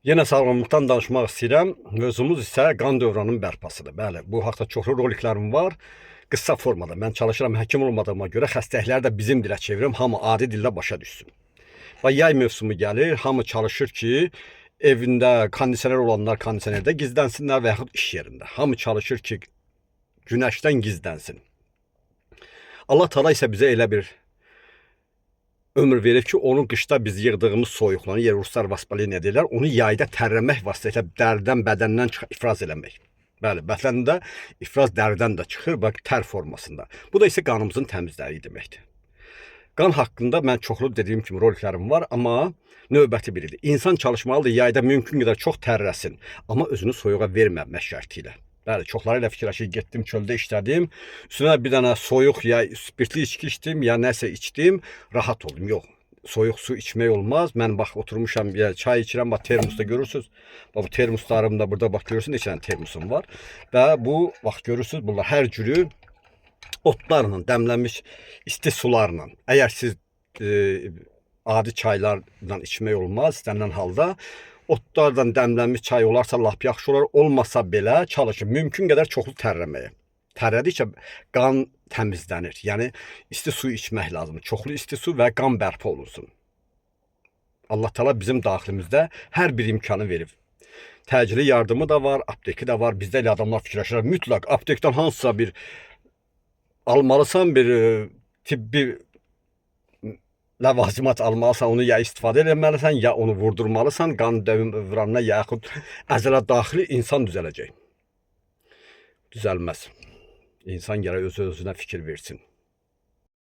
Yenə sağlamlıqdan danışmaq istəyirəm. Mövzumuz isə qan dövranının bərpasıdır. Bəli, bu haqda çoxlu roliklərim var. Qısa formada. Mən çalışıram həkim olmadığıma görə xəstəlikləri də bizim dilə çevirim, hamı adi dildə başa düşsün. Və yay mövsümü gəlir, hamı çalışır ki, evində kondisioner olanlar kondisionerdə gizlənsinlər və yaxud iş yerində. Hamı çalışır ki, günəşdən gizlənsin. Allah Teala isə bizə elə bir ömür verir ki, onu qışda biz yığdığımız soyuqları, yer ruslar vaspolin edirlər, onu yayda tərləmək vasitəsilə dərdən, bədəndən ifraz eləmək. Bəli, bədəndə ifraz dərdən də çıxır, bax, tər formasında. Bu da isə qanımızın təmizliyi deməkdir. Qan haqqında mən çoxlu dediyim kimi roliklərim var, amma növbəti biridir. İnsan çalışmalıdır yayda mümkün qədər çox tərləsin, amma özünü soyuğa verməmək şərti ilə. Bəli, çoxları ilə fikirləşir, getdim çöldə işlədim, üstünə bir dənə soyuq ya spirtli içki içdim, ya nəsə içdim, rahat oldum. Yox, soyuq su içmək olmaz. Mən bax oturmuşam, ya çay içirəm, bax termosda görürsünüz. Bax bu termoslarımda burada bax görürsünüz, neçə dənə termosum var. Və bu bax görürsünüz, bunlar hər cürü otlarla, dəmlənmiş isti sularla. Əgər siz adi çaylarla içmək olmaz, istənilən halda otlardan dəmlənmiş çay olarsa lap yaxşı olar, olmasa belə çalışın mümkün qədər çoxlu tərləməyə. Tərlədikcə qan təmizlənir. Yəni isti su içmək lazımdır. Çoxlu isti su və qan bərpa olunsun. Allah Teala bizim daxilimizdə hər bir imkanı verib. Təcili yardımı da var, apteki də var. Bizdə elə adamlar fikirləşirlər, mütləq aptekdən hansısa bir almalısan, bir tibbi ləvazimat almalısan, onu ya istifadə etməlisən, ya onu vurdurmalısan qan dövranına, yaxud əzələ daxili insan düzələcək. Düzəlməz. İnsan gərək öz-özünə fikir versin.